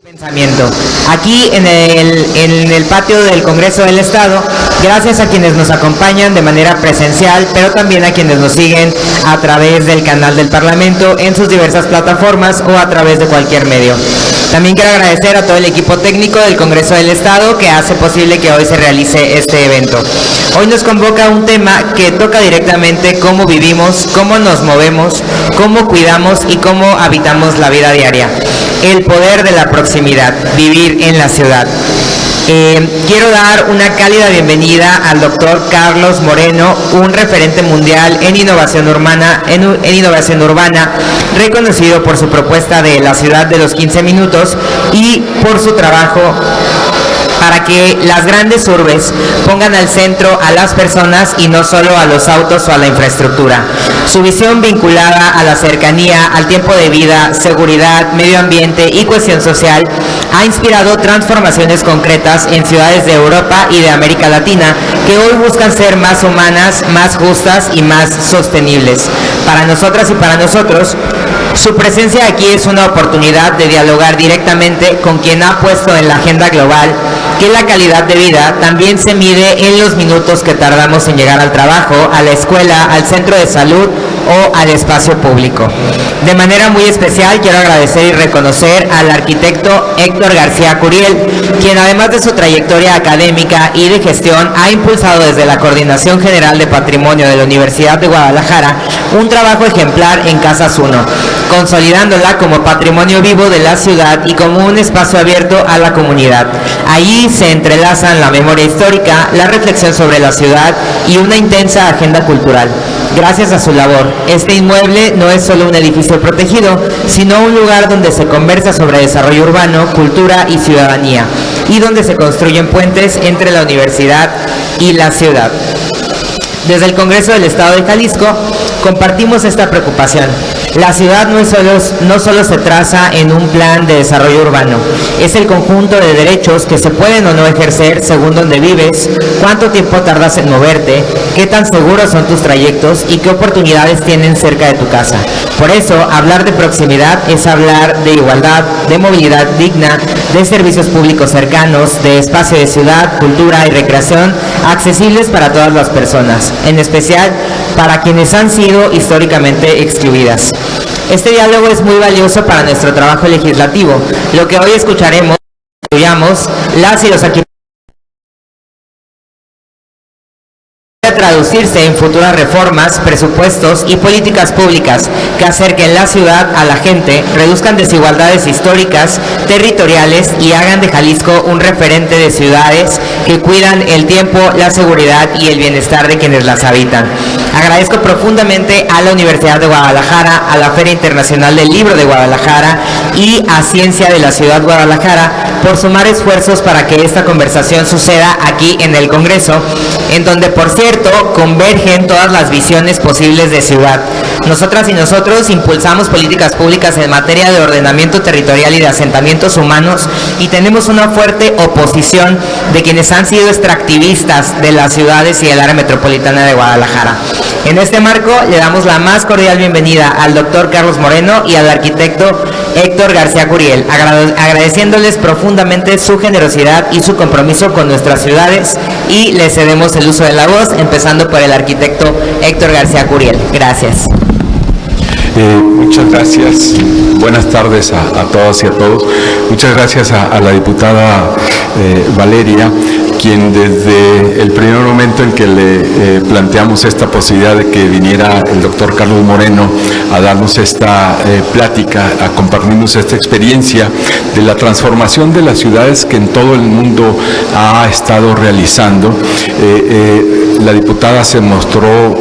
Pensamiento. Aquí en el patio del Congreso del Estado, gracias a quienes nos acompañan de manera presencial, pero también a quienes nos siguen a través del canal del Parlamento en sus diversas plataformas o a través de cualquier medio. También quiero agradecer a todo el equipo técnico del Congreso del Estado que hace posible que hoy se realice este evento. Hoy nos convoca un tema que toca directamente cómo vivimos, cómo nos movemos, cómo cuidamos y cómo habitamos la vida diaria. El poder de la proximidad, vivir en la ciudad. Quiero dar una cálida bienvenida al doctor Carlos Moreno, un referente mundial en innovación urbana, reconocido por su propuesta de la ciudad de los 15 minutos y por su trabajo para que las grandes urbes pongan al centro a las personas y no solo a los autos o a la infraestructura. Su visión vinculada a la cercanía, al tiempo de vida, seguridad, medio ambiente y cohesión social ha inspirado transformaciones concretas en ciudades de Europa y de América Latina que hoy buscan ser más humanas, más justas y más sostenibles. Para nosotras y para nosotros, su presencia aquí es una oportunidad de dialogar directamente con quien ha puesto en la agenda global que la calidad de vida también se mide en los minutos que tardamos en llegar al trabajo, a la escuela, al centro de salud o al espacio público. De manera muy especial quiero agradecer y reconocer al arquitecto Héctor García Curiel, quien además de su trayectoria académica y de gestión ha impulsado desde la Coordinación General de Patrimonio de la Universidad de Guadalajara un trabajo ejemplar en Casas 1, consolidándola como patrimonio vivo de la ciudad y como un espacio abierto a la comunidad. Allí se entrelazan la memoria histórica, la reflexión sobre la ciudad y una intensa agenda cultural. Gracias a su labor, este inmueble no es solo un edificio protegido, sino un lugar donde se conversa sobre desarrollo urbano, cultura y ciudadanía, y donde se construyen puentes entre la universidad y la ciudad. Desde el Congreso del Estado de Jalisco compartimos esta preocupación. La ciudad no solo se traza en un plan de desarrollo urbano, es el conjunto de derechos que se pueden o no ejercer según dónde vives, cuánto tiempo tardas en moverte, qué tan seguros son tus trayectos y qué oportunidades tienen cerca de tu casa. Por eso, hablar de proximidad es hablar de igualdad, de movilidad digna, de servicios públicos cercanos, de espacio de ciudad, cultura y recreación accesibles para todas las personas, en especial para quienes han sido históricamente excluidas. Este diálogo es muy valioso para nuestro trabajo legislativo. Lo que hoy escucharemos, las y los arquitectos, traducirse en futuras reformas, presupuestos y políticas públicas que acerquen la ciudad a la gente, reduzcan desigualdades históricas, territoriales y hagan de Jalisco un referente de ciudades que cuidan el tiempo, la seguridad y el bienestar de quienes las habitan. Agradezco profundamente a la Universidad de Guadalajara, a la Feria Internacional del Libro de Guadalajara y a Ciencia de la Ciudad Guadalajara por sumar esfuerzos para que esta conversación suceda aquí en el Congreso, en donde, por cierto, convergen todas las visiones posibles de ciudad. Nosotras y nosotros impulsamos políticas públicas en materia de ordenamiento territorial y de asentamientos humanos y tenemos una fuerte oposición de quienes han sido extractivistas de las ciudades y del área metropolitana de Guadalajara. En este marco le damos la más cordial bienvenida al doctor Carlos Moreno y al arquitecto Héctor García Curiel, agradeciéndoles profundamente su generosidad y su compromiso con nuestras ciudades, y les cedemos el uso de la voz, empezando por el arquitecto Héctor García Curiel. Gracias. Muchas gracias. Buenas tardes a todas y a todos. Muchas gracias a la diputada Valeria, quien desde el primer momento en que le planteamos esta posibilidad de que viniera el doctor Carlos Moreno a darnos esta plática, a compartirnos esta experiencia de la transformación de las ciudades que en todo el mundo ha estado realizando, la diputada se mostró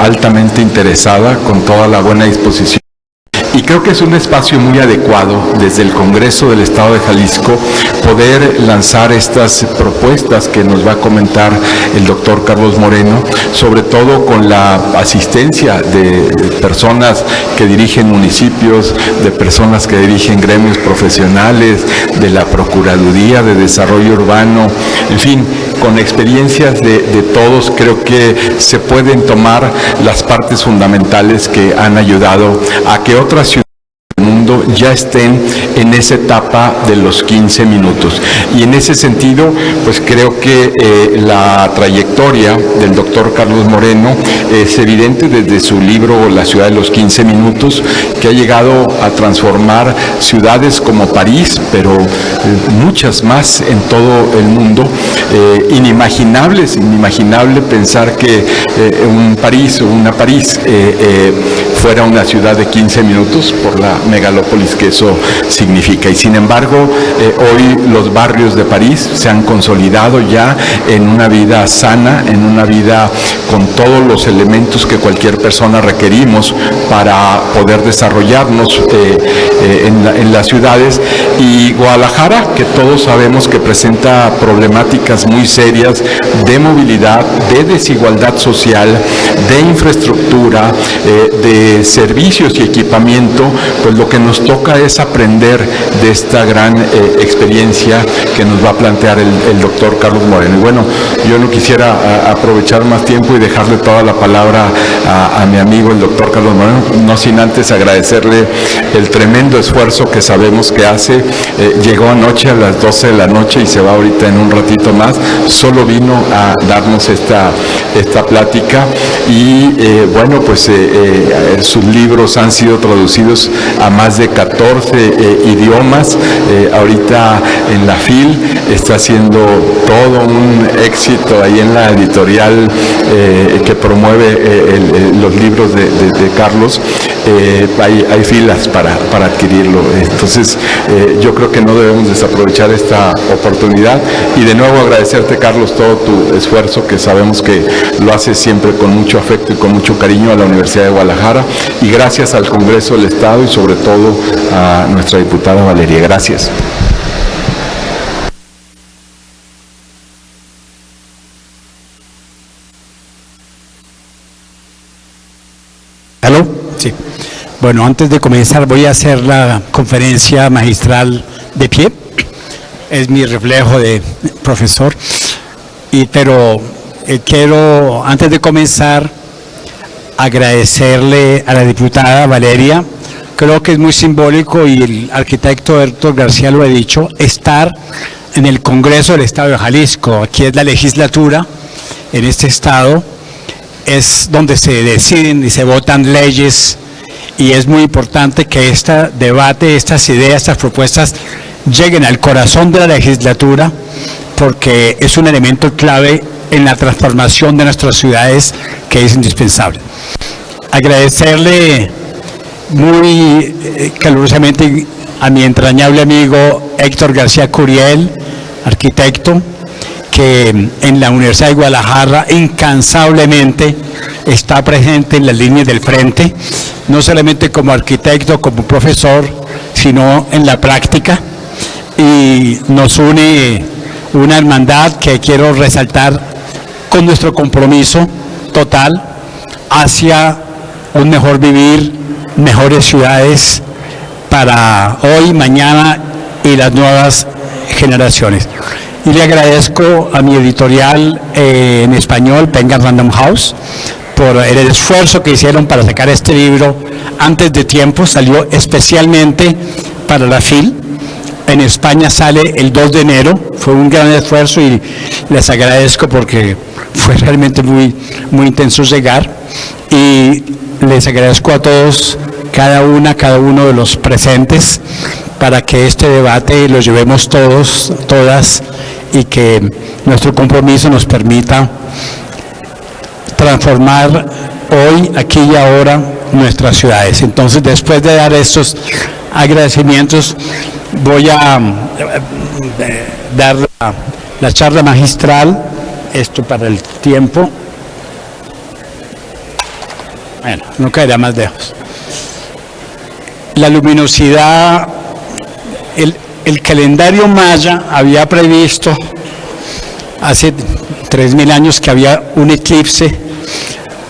altamente interesada, con toda la buena disposición. Y creo que es un espacio muy adecuado desde el Congreso del Estado de Jalisco poder lanzar estas propuestas que nos va a comentar el doctor Carlos Moreno, sobre todo con la asistencia de personas que dirigen municipios, de personas que dirigen gremios profesionales, de la Procuraduría de Desarrollo Urbano, en fin, con experiencias de todos. Creo que se pueden tomar las partes fundamentales que han ayudado a que otras ciudades del mundo Congreso ya estén en esa etapa de los 15 minutos. Y en ese sentido, pues creo que la trayectoria del doctor Carlos Moreno es evidente desde su libro La ciudad de los 15 minutos, que ha llegado a transformar ciudades como París, pero muchas más en todo el mundo. Inimaginable pensar que un París o una París fuera una ciudad de 15 minutos por la megalópolis que eso significa. Y sin embargo, hoy los barrios de París se han consolidado ya en una vida sana, en una vida con todos los elementos que cualquier persona requerimos para poder desarrollarnos en las ciudades. Y Guadalajara, que todos sabemos que presenta problemáticas muy serias de movilidad, de desigualdad social, de infraestructura, de servicios y equipamiento, pues lo que nos toca es aprender de esta gran experiencia que nos va a plantear el doctor Carlos Moreno. Y bueno, yo no quisiera aprovechar más tiempo y dejarle toda la palabra a mi amigo el doctor Carlos Moreno, no sin antes agradecerle el tremendo esfuerzo que sabemos que hace. Llegó anoche a las 12 de la noche y se va ahorita en un ratito más. Solo vino a darnos esta plática y bueno, pues sus libros han sido traducidos a más de 14 idiomas. Ahorita en la FIL está haciendo todo un éxito ahí en la editorial que promueve los libros de Carlos. Hay filas para adquirirlo. Entonces yo creo que no debemos desaprovechar esta oportunidad y de nuevo agradecerte, Carlos, todo tu esfuerzo, que sabemos que lo haces siempre con mucho afecto y con mucho cariño a la Universidad de Guadalajara, y gracias al Congreso del Estado y sobre todo a nuestra diputada Valeria. Gracias. ¿Aló? Sí. Bueno, antes de comenzar voy a hacer la conferencia magistral de pie. Es mi reflejo de profesor. Pero quiero, antes de comenzar, agradecerle a la diputada Valeria. Creo que es muy simbólico, y el arquitecto Héctor García lo ha dicho, estar en el Congreso del Estado de Jalisco. Aquí es la legislatura, en este estado es donde se deciden y se votan leyes, y es muy importante que este debate, estas ideas, estas propuestas lleguen al corazón de la legislatura, porque es un elemento clave en la transformación de nuestras ciudades que es indispensable. Agradecerle muy calurosamente a mi entrañable amigo Héctor García Curiel, arquitecto, que en la Universidad de Guadalajara incansablemente está presente en las líneas del frente, no solamente como arquitecto, como profesor, sino en la práctica, y nos une una hermandad que quiero resaltar con nuestro compromiso total hacia un mejor vivir, mejores ciudades para hoy, mañana y las nuevas generaciones. Y le agradezco a mi editorial en español, Penguin Random House, por el esfuerzo que hicieron para sacar este libro antes de tiempo. Salió especialmente para la FIL. En España sale el 2 de enero. Fue un gran esfuerzo y les agradezco porque fue realmente muy intenso llegar. Y les agradezco a todos, cada uno de los presentes, para que este debate lo llevemos todos, todas, y que nuestro compromiso nos permita transformar hoy, aquí y ahora, nuestras ciudades. Entonces, después de dar estos agradecimientos, voy a dar la charla magistral, esto para el tiempo. Bueno, no caerá más lejos. La luminosidad, el calendario maya había previsto hace 3000 años que había un eclipse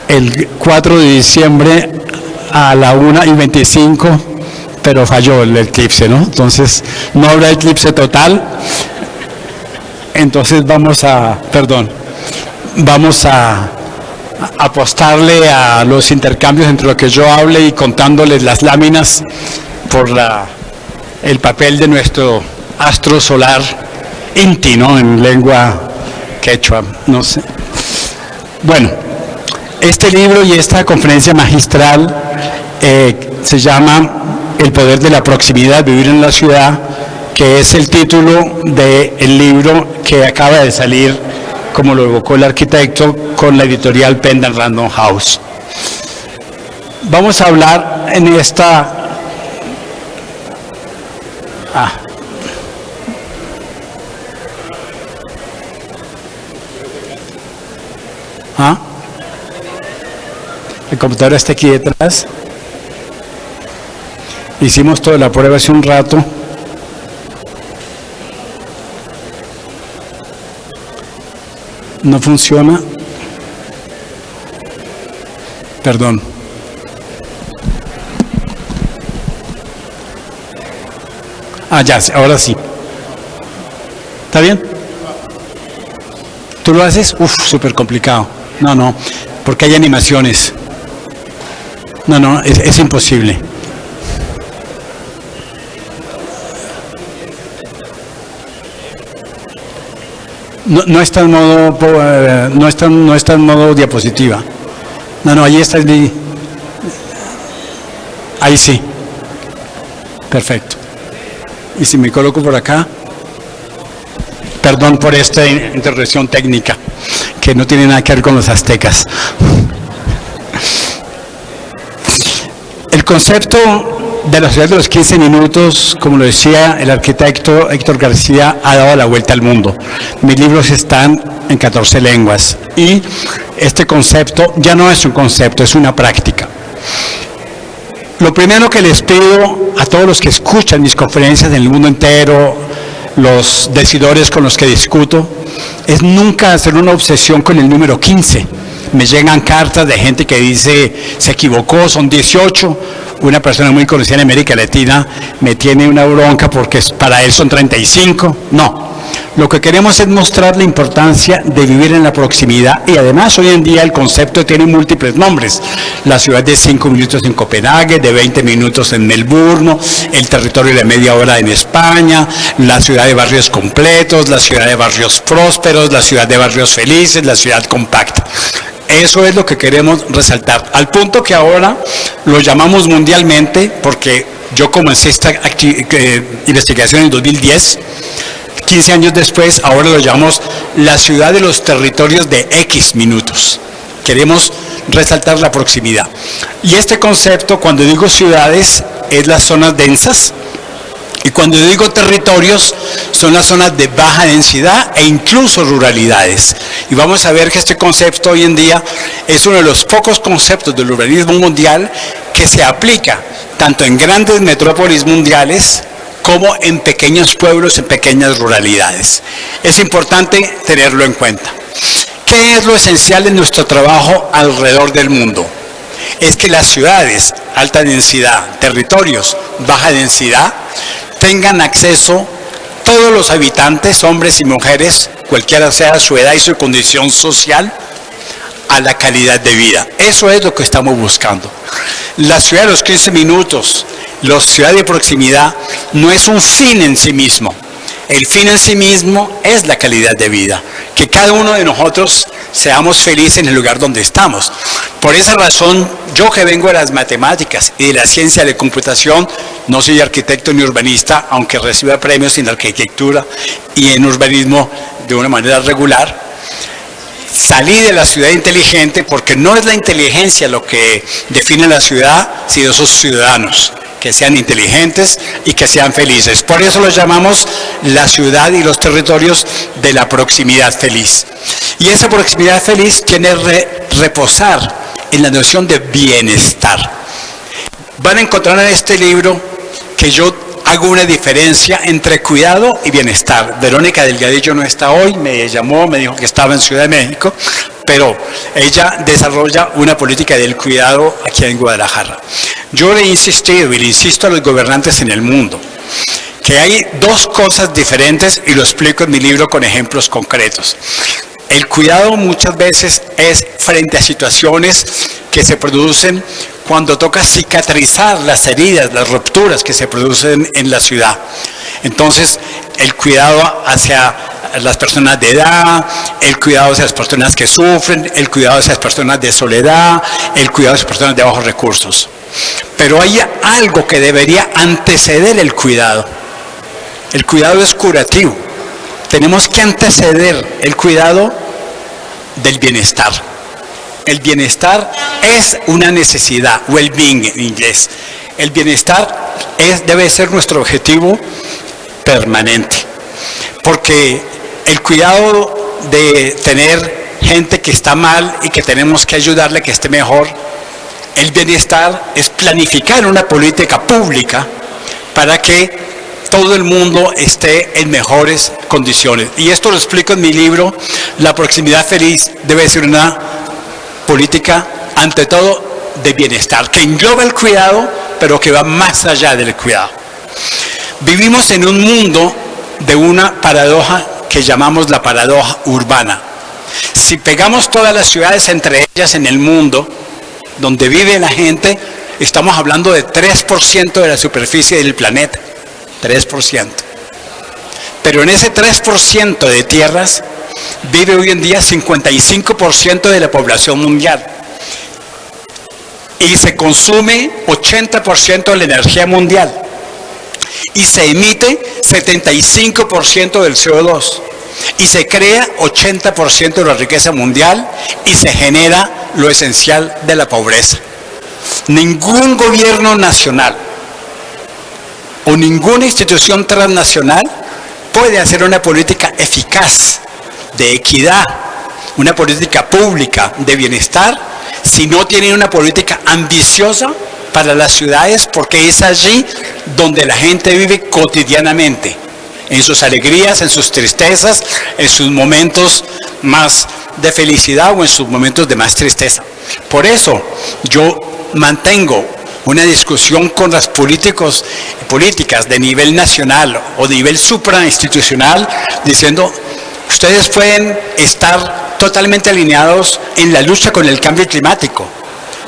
el 4 de diciembre a la 1:25, pero falló el eclipse, ¿no? Entonces no habrá eclipse total. Entonces vamos a apostarle a los intercambios entre lo que yo hable y contándoles las láminas por el papel de nuestro astro solar Inti, ¿no? En lengua quechua, no sé. Bueno, este libro y esta conferencia magistral se llama El poder de la proximidad, vivir en la ciudad, que es el título del libro que acaba de salir, como lo evocó el arquitecto, con la editorial Penn Random House. Vamos a hablar en esta... El computador está aquí detrás. Hicimos toda la prueba hace un rato. No funciona. Perdón. Ya, ahora sí. ¿Está bien? ¿Tú lo haces? Súper complicado. No, porque hay animaciones. No, es imposible. No está en modo, no está en modo diapositiva. No, ahí está ahí sí. Perfecto. Y si me coloco por acá, perdón por esta intervención técnica, que no tiene nada que ver con los aztecas. El concepto de la ciudad de los 15 minutos, como lo decía el arquitecto Héctor García, ha dado la vuelta al mundo. Mis libros están en 14 lenguas y este concepto ya no es un concepto, es una práctica. Lo primero que les pido a todos los que escuchan mis conferencias en el mundo entero, los decidores con los que discuto, es nunca hacer una obsesión con el número 15. Me llegan cartas de gente que dice, se equivocó, son 18. Una persona muy conocida en América Latina me tiene una bronca porque para él son 35. No. Lo que queremos es mostrar la importancia de vivir en la proximidad y además hoy en día el concepto tiene múltiples nombres. La ciudad de 5 minutos en Copenhague, de 20 minutos en Melbourne, el territorio de media hora en España, la ciudad de barrios completos, la ciudad de barrios prósperos, la ciudad de barrios felices, la ciudad compacta. Eso es lo que queremos resaltar, al punto que ahora lo llamamos mundialmente, porque yo comencé esta investigación en 2010, 15 años después, ahora lo llamamos la ciudad de los territorios de X minutos. Queremos resaltar la proximidad. Y este concepto, cuando digo ciudades, es las zonas densas, y cuando digo territorios, son las zonas de baja densidad e incluso ruralidades. Y vamos a ver que este concepto hoy en día es uno de los pocos conceptos del urbanismo mundial que se aplica tanto en grandes metrópolis mundiales como en pequeños pueblos, en pequeñas ruralidades. Es importante tenerlo en cuenta. ¿Qué es lo esencial en nuestro trabajo alrededor del mundo? Es que las ciudades, alta densidad, territorios, baja densidad, tengan acceso todos los habitantes, hombres y mujeres, cualquiera sea su edad y su condición social, a la calidad de vida. Eso es lo que estamos buscando. La ciudad de los 15 minutos, la ciudad de proximidad, no es un fin en sí mismo. El fin en sí mismo es la calidad de vida, que cada uno de nosotros seamos felices en el lugar donde estamos. Por esa razón, yo que vengo de las matemáticas y de la ciencia de computación, no soy arquitecto ni urbanista, aunque reciba premios en arquitectura y en urbanismo de una manera regular, salí de la ciudad inteligente porque no es la inteligencia lo que define la ciudad, sino sus ciudadanos, que sean inteligentes y que sean felices. Por eso los llamamos la ciudad y los territorios de la proximidad feliz. Y esa proximidad feliz tiene que reposar en la noción de bienestar. Van a encontrar en este libro que yo hago una diferencia entre cuidado y bienestar. Verónica Delgadillo no está hoy, me llamó, me dijo que estaba en Ciudad de México, pero ella desarrolla una política del cuidado aquí en Guadalajara. Yo le he insistido y le insisto a los gobernantes en el mundo que hay dos cosas diferentes y lo explico en mi libro con ejemplos concretos. El cuidado muchas veces es frente a situaciones que se producen cuando toca cicatrizar las heridas, las rupturas que se producen en la ciudad. Entonces, el cuidado hacia las personas de edad, el cuidado hacia las personas que sufren, el cuidado hacia las personas de soledad, el cuidado hacia las personas de bajos recursos. Pero hay algo que debería anteceder el cuidado. El cuidado es curativo. Tenemos que anteceder el cuidado del bienestar. El bienestar es una necesidad, well-being en inglés. El bienestar debe ser nuestro objetivo permanente, porque el cuidado de tener gente que está mal y que tenemos que ayudarle a que esté mejor, el bienestar es planificar una política pública para que todo el mundo esté en mejores condiciones. Y esto lo explico en mi libro, La proximidad feliz debe ser una política, ante todo, de bienestar, que engloba el cuidado, pero que va más allá del cuidado. Vivimos en un mundo de una paradoja que llamamos la paradoja urbana. Si pegamos todas las ciudades entre ellas en el mundo, donde vive la gente, estamos hablando de 3% de la superficie del planeta. 3%. Pero en ese 3% de tierras vive hoy en día 55% de la población mundial. Y se consume 80% de la energía mundial. Y se emite 75% del CO2. Y se crea 80% de la riqueza mundial y se genera lo esencial de la pobreza. Ningún gobierno nacional o ninguna institución transnacional puede hacer una política eficaz de equidad, una política pública de bienestar, si no tiene una política ambiciosa para las ciudades, porque es allí donde la gente vive cotidianamente, en sus alegrías, en sus tristezas, en sus momentos más de felicidad o en sus momentos de más tristeza. Por eso yo mantengo una discusión con los políticas de nivel nacional o de nivel suprainstitucional, diciendo, ustedes pueden estar totalmente alineados en la lucha con el cambio climático,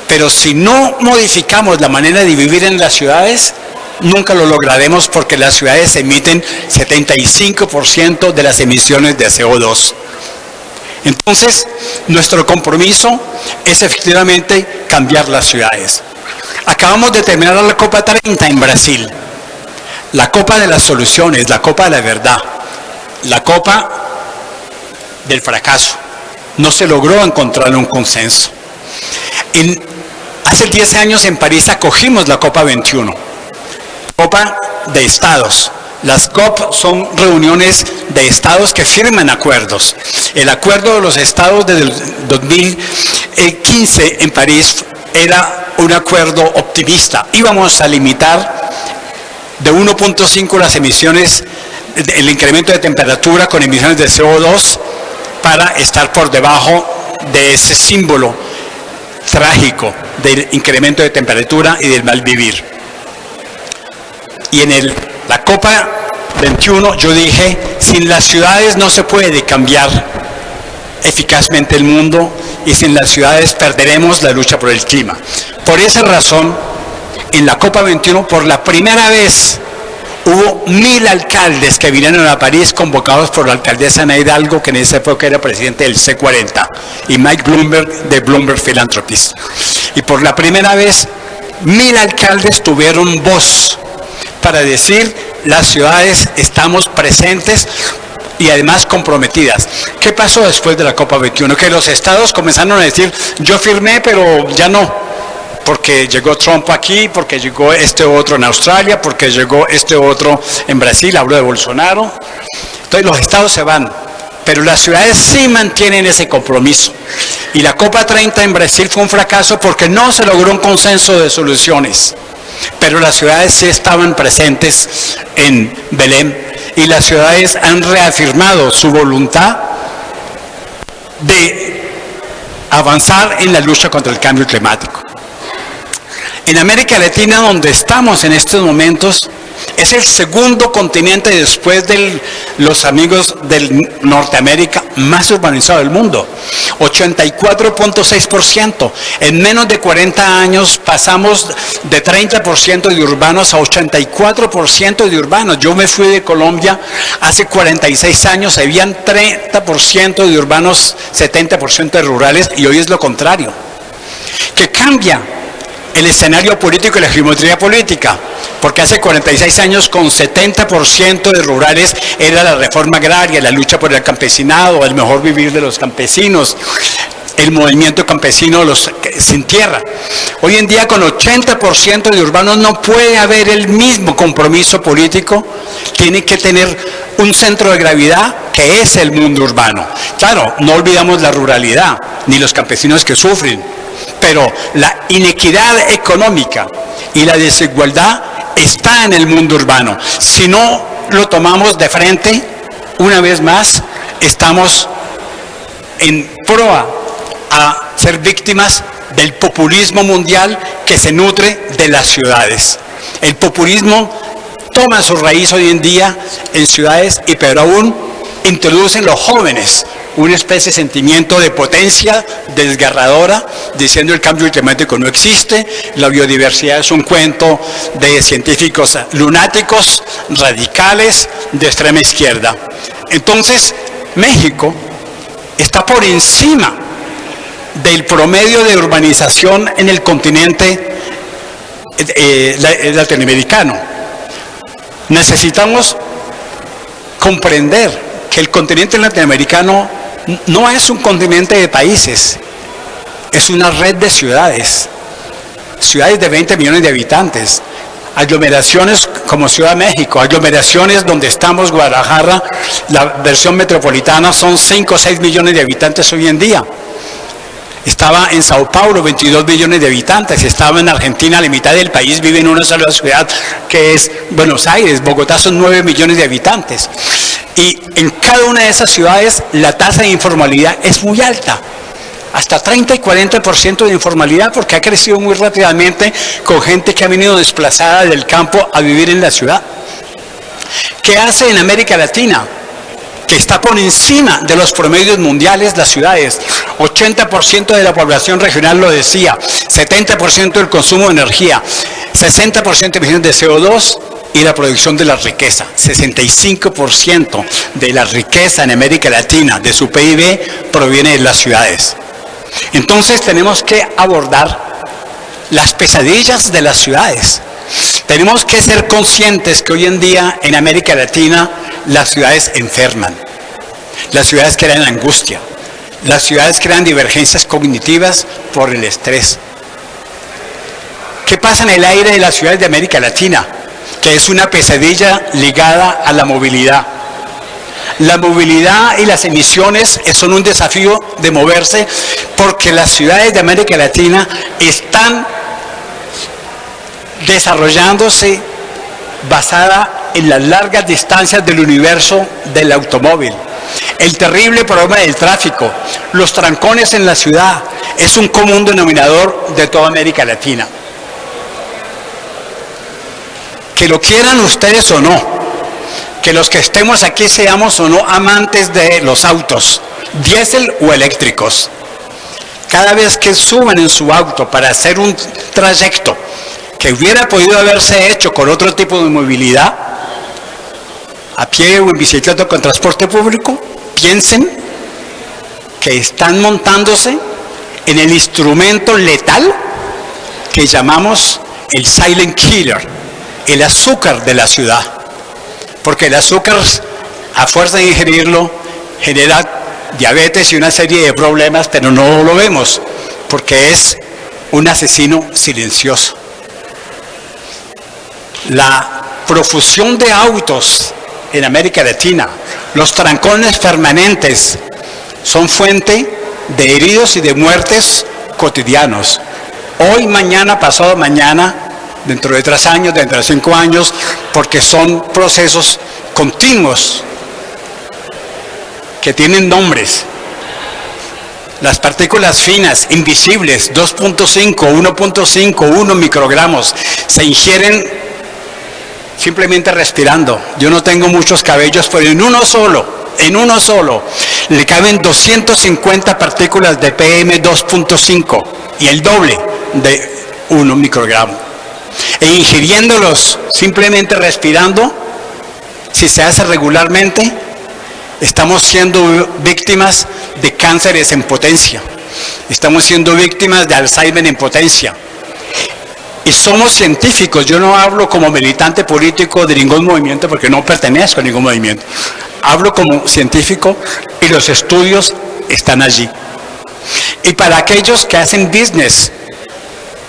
pero si no modificamos la manera de vivir en las ciudades, nunca lo lograremos, porque las ciudades emiten 75% de las emisiones de CO2. Entonces, nuestro compromiso es efectivamente cambiar las ciudades. Acabamos de terminar la Copa 30 en Brasil, la Copa de las Soluciones, la Copa de la Verdad, la Copa del fracaso. No se logró encontrar un consenso. Hace 10 años en París acogimos la Copa 21, Copa de Estados. Las COP son reuniones de estados que firman acuerdos. El acuerdo de los estados del 2015 en París era un acuerdo optimista. Íbamos a limitar de 1.5 las emisiones, el incremento de temperatura con emisiones de CO2, para estar por debajo de ese símbolo trágico del incremento de temperatura y del mal vivir. Y en la Copa 21 yo dije, sin las ciudades no se puede cambiar eficazmente el mundo, y sin las ciudades perderemos la lucha por el clima. Por esa razón, en la Copa 21, por la primera vez, hubo 1000 alcaldes que vinieron a París, convocados por la alcaldesa Ana Hidalgo, que en esa época era presidente del C40, y Mike Bloomberg, de Bloomberg Philanthropies. Y por la primera vez, 1000 alcaldes tuvieron voz para decir, las ciudades estamos presentes y además comprometidas. ¿Qué pasó después de la Copa 21? Que los estados comenzaron a decir, yo firmé, pero ya no, porque llegó Trump aquí, porque llegó este otro en Australia, porque llegó este otro en Brasil, habló de Bolsonaro. Entonces los estados se van, pero las ciudades sí mantienen ese compromiso. Y la Copa 30 en Brasil fue un fracaso porque no se logró un consenso de soluciones, pero las ciudades sí estaban presentes en Belém, y las ciudades han reafirmado su voluntad de avanzar en la lucha contra el cambio climático. En América Latina, donde estamos en estos momentos, Es el segundo continente después de los amigos del Norteamérica más urbanizado del mundo. 84.6%. En menos de 40 años pasamos de 30% de urbanos a 84% de urbanos. Yo me fui de Colombia hace 46 años, habían 30% de urbanos, 70% de rurales, y hoy es lo contrario. Que cambia el escenario político y la geometría política, porque hace 46 años con 70% de rurales era la reforma agraria, la lucha por el campesinado, el mejor vivir de los campesinos, el movimiento campesino sin tierra. Hoy en día con 80% de urbanos no puede haber el mismo compromiso político, tiene que tener un centro de gravedad que es el mundo urbano. Claro, no olvidamos la ruralidad, ni los campesinos que sufren, pero la inequidad económica y la desigualdad está en el mundo urbano. Si no lo tomamos de frente, una vez más, estamos en proa a ser víctimas del populismo mundial que se nutre de las ciudades. El populismo toma su raíz hoy en día en ciudades y peor aún introducen los jóvenes una especie de sentimiento de potencia desgarradora, diciendo el cambio climático no existe, la biodiversidad es un cuento de científicos lunáticos, radicales, de extrema izquierda. Entonces, México está por encima del promedio de urbanización en el continente latinoamericano. Necesitamos comprender que el continente latinoamericano no es un continente de países, es una red de ciudades, ciudades de 20 millones de habitantes, aglomeraciones como Ciudad de México, aglomeraciones donde estamos, Guadalajara, la versión metropolitana son 5 o 6 millones de habitantes hoy en día. Estaba en Sao Paulo, 22 millones de habitantes. Estaba en Argentina, la mitad del país vive en una sola ciudad, que es Buenos Aires. Bogotá son 9 millones de habitantes. Y en cada una de esas ciudades la tasa de informalidad es muy alta. Hasta 30 y 40% de informalidad, porque ha crecido muy rápidamente con gente que ha venido desplazada del campo a vivir en la ciudad. ¿Qué hace en América Latina? Que está por encima de los promedios mundiales las ciudades. 80% de la población regional lo decía, 70% del consumo de energía, 60% de emisiones de CO2 y la producción de la riqueza. 65% de la riqueza en América Latina, de su PIB, proviene de las ciudades. Entonces tenemos que abordar las pesadillas de las ciudades. Tenemos que ser conscientes que hoy en día en América Latina las ciudades enferman, las ciudades crean angustia, las ciudades crean divergencias cognitivas por el estrés. ¿Qué pasa en el aire de las ciudades de América Latina? Que es una pesadilla ligada a la movilidad. La movilidad y las emisiones son un desafío de moverse porque las ciudades de América Latina están desarrollándose basada en las largas distancias del universo del automóvil. El terrible problema del tráfico, los trancones en la ciudad, es un común denominador de toda América Latina. Que lo quieran ustedes o no, que los que estemos aquí seamos o no amantes de los autos, diésel o eléctricos. Cada vez que suban en su auto para hacer un trayecto que hubiera podido haberse hecho con otro tipo de movilidad, a pie o en bicicleta o con transporte público, piensen que están montándose en el instrumento letal que llamamos el silent killer, el azúcar de la ciudad. Porque el azúcar, a fuerza de ingerirlo, genera diabetes y una serie de problemas, pero no lo vemos, porque es un asesino silencioso. La profusión de autos en América Latina, los trancones permanentes, son fuente de heridos y de muertes cotidianos. Hoy, mañana, pasado mañana, dentro de 3 años, dentro de 5 años, porque son procesos continuos que tienen nombres. Las partículas finas, invisibles, 2.5, 1.5, 1 microgramos, se ingieren simplemente respirando. Yo no tengo muchos cabellos, pero en uno solo, le caben 250 partículas de PM2.5 y el doble de 1 microgramo. E ingiriéndolos, simplemente respirando, si se hace regularmente, estamos siendo víctimas de cánceres en potencia. Estamos siendo víctimas de Alzheimer en potencia. Y somos científicos. Yo no hablo como militante político de ningún movimiento porque no pertenezco a ningún movimiento. Hablo como científico y los estudios están allí. Y para aquellos que hacen business,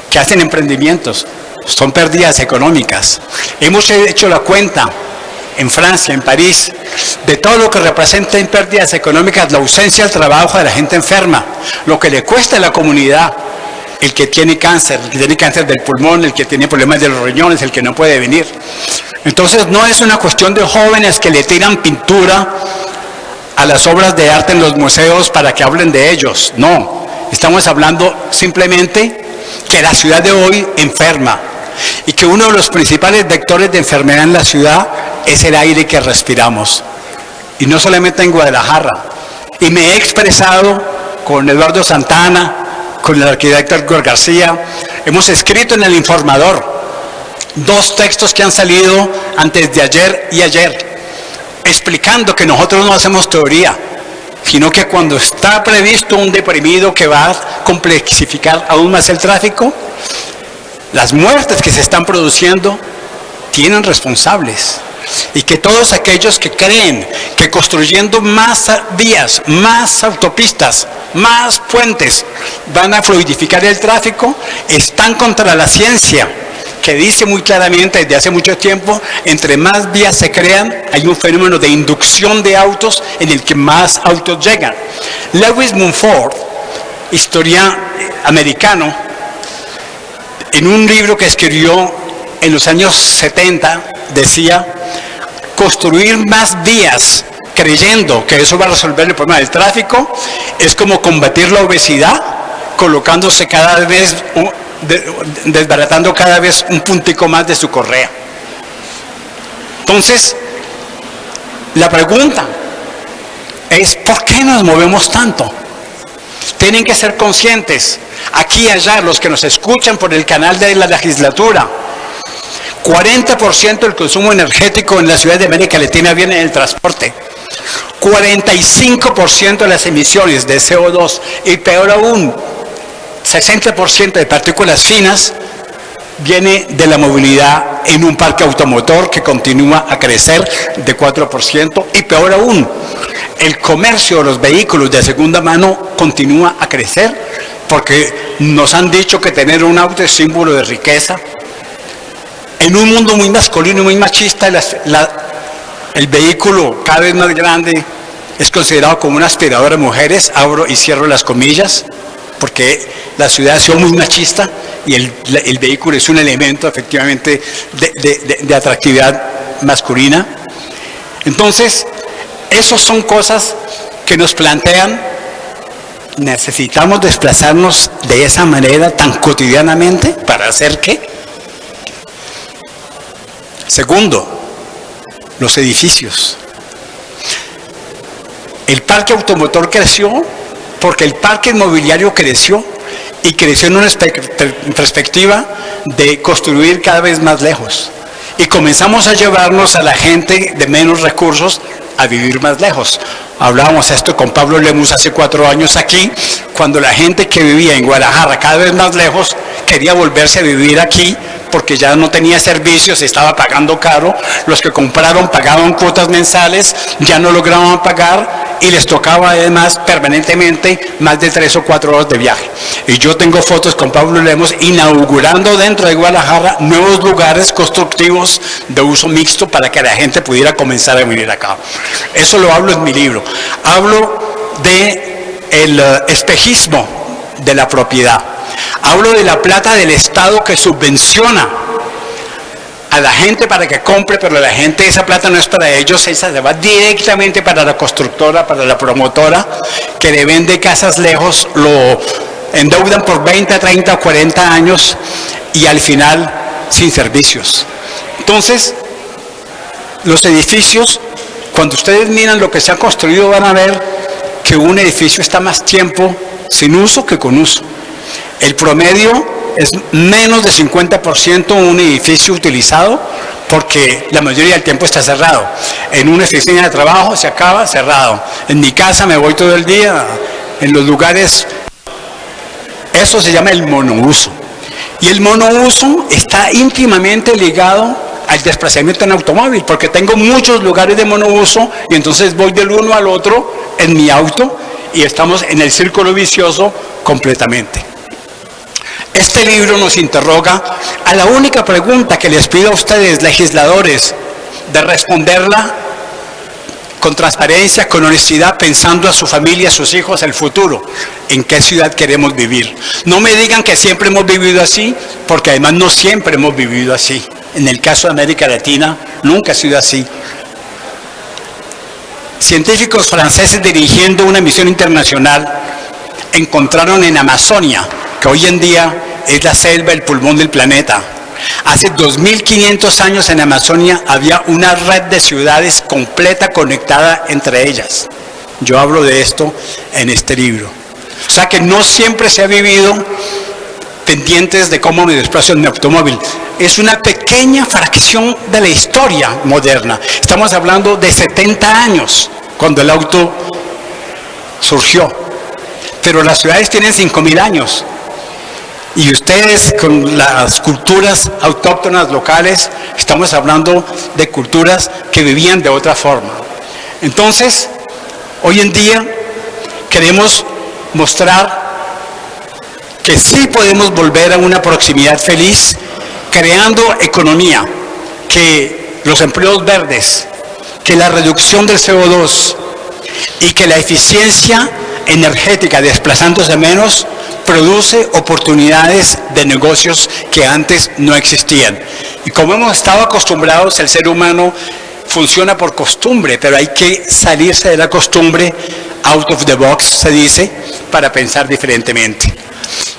que hacen emprendimientos, son pérdidas económicas. Hemos hecho la cuenta en Francia, en París, de todo lo que representa en pérdidas económicas la ausencia del trabajo de la gente enferma, lo que le cuesta a la comunidad, el que tiene cáncer del pulmón, el que tiene problemas de los riñones, el que no puede venir. Entonces no es una cuestión de jóvenes que le tiran pintura a las obras de arte en los museos para que hablen de ellos, no. Estamos hablando simplemente que la ciudad de hoy enferma y que uno de los principales vectores de enfermedad en la ciudad es el aire que respiramos. Y no solamente en Guadalajara. Y me he expresado con Eduardo Santana, con el arquitecto Héctor García, hemos escrito en El Informador 2 textos que han salido antes de ayer y ayer, explicando que nosotros no hacemos teoría, sino que cuando está previsto un deprimido que va a complexificar aún más el tráfico, las muertes que se están produciendo tienen responsables. Y que todos aquellos que creen que construyendo más vías, más autopistas, más puentes van a fluidificar el tráfico, están contra la ciencia, que dice muy claramente desde hace mucho tiempo, entre más vías se crean, hay un fenómeno de inducción de autos en el que más autos llegan. Lewis Mumford, historia americano, en un libro que escribió en los años 70, decía: construir más vías creyendo que eso va a resolver el problema del tráfico es como combatir la obesidad colocándose cada vez, desbaratando cada vez un puntico más de su correa. Entonces, la pregunta es: ¿por qué nos movemos tanto? Tienen que ser conscientes, aquí y allá, los que nos escuchan por el canal de la legislatura, 40% del consumo energético en la ciudad de América Latina viene del transporte. 45% de las emisiones de CO2 y peor aún, 60% de partículas finas viene de la movilidad en un parque automotor que continúa a crecer de 4% y peor aún, el comercio de los vehículos de segunda mano continúa a crecer porque nos han dicho que tener un auto es símbolo de riqueza. En un mundo muy masculino y muy machista, el vehículo cada vez más grande es considerado como una aspiradora de mujeres, abro y cierro las comillas, porque la ciudad ha sido muy machista y el vehículo es un elemento efectivamente de atractividad masculina. Entonces, esas son cosas que nos plantean, necesitamos desplazarnos de esa manera tan cotidianamente para hacer ¿qué? Segundo, los edificios. El parque automotor creció porque el parque inmobiliario creció y creció en una perspectiva de construir cada vez más lejos. Y comenzamos a llevarnos a la gente de menos recursos a vivir más lejos. Hablábamos esto con Pablo Lemus hace 4 años aquí, cuando la gente que vivía en Guadalajara cada vez más lejos quería volverse a vivir aquí porque ya no tenía servicios, estaba pagando caro, los que compraron pagaban cuotas mensales, ya no lograban pagar y les tocaba además permanentemente más de 3 o 4 horas de viaje. Y yo tengo fotos con Pablo Lemos inaugurando dentro de Guadalajara nuevos lugares constructivos de uso mixto para que la gente pudiera comenzar a vivir acá. Eso lo hablo en mi libro. Hablo del espejismo de la propiedad. Hablo de la plata del Estado que subvenciona a la gente para que compre, pero la gente, esa plata no es para ellos, esa se va directamente para la constructora, para la promotora, que le vende casas lejos, lo endeudan por 20, 30 o 40 años y al final sin servicios. Entonces, Los edificios, cuando ustedes miran lo que se ha construido, van a ver que un edificio está más tiempo sin uso que con uso. El promedio es menos de 50% un edificio utilizado, porque la mayoría del tiempo está cerrado. En una oficina de trabajo se acaba cerrado. En mi casa me voy todo el día, en los lugares. Eso se llama el monouso. Y el monouso está íntimamente ligado al desplazamiento en automóvil, porque tengo muchos lugares de monouso y entonces voy del uno al otro en mi auto y estamos en el círculo vicioso completamente. Este libro nos interroga a la única pregunta que les pido a ustedes, legisladores, de responderla con transparencia, con honestidad, pensando a su familia, a sus hijos, el futuro. ¿En qué ciudad queremos vivir? No me digan que siempre hemos vivido así, porque además no siempre hemos vivido así. En el caso de América Latina, nunca ha sido así. Científicos franceses dirigiendo una misión internacional encontraron en Amazonia, que hoy en día es la selva, el pulmón del planeta. Hace 2500 años en Amazonia había una red de ciudades completa conectada entre ellas. Yo hablo de esto en este libro. O sea que no siempre se ha vivido pendientes de cómo me desplazo en mi automóvil. Es una pequeña fracción de la historia moderna. Estamos hablando de 70 años cuando el auto surgió. Pero las ciudades tienen 5000 años. Y ustedes, con las culturas autóctonas locales, estamos hablando de culturas que vivían de otra forma. Entonces, hoy en día queremos mostrar que sí podemos volver a una proximidad feliz, creando economía, que los empleos verdes, que la reducción del CO2 y que la eficiencia energética, desplazándose menos, produce oportunidades de negocios que antes no existían. Y como hemos estado acostumbrados, el ser humano funciona por costumbre, pero hay que salirse de la costumbre, out of the box se dice, para pensar diferentemente.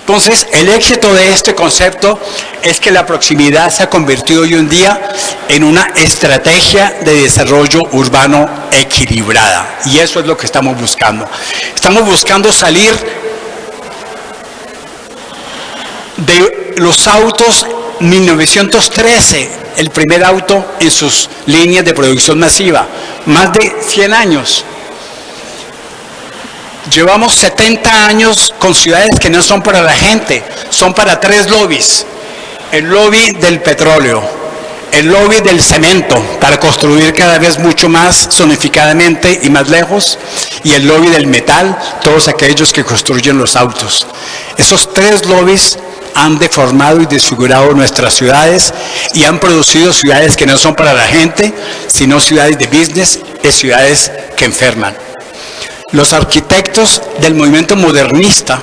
Entonces, el éxito de este concepto es que la proximidad se ha convertido hoy en día en una estrategia de desarrollo urbano equilibrada. Y eso es lo que estamos buscando. Estamos buscando salir de los autos 1913, el primer auto en sus líneas de producción masiva, más de 100 años. Llevamos 70 años con ciudades que no son para la gente, son para 3 lobbies. El lobby del petróleo, el lobby del cemento, para construir cada vez mucho más zonificadamente y más lejos, y el lobby del metal, todos aquellos que construyen los autos. Esos 3 lobbies han deformado y desfigurado nuestras ciudades y han producido ciudades que no son para la gente, sino ciudades de business, de ciudades que enferman. Los arquitectos del movimiento modernista,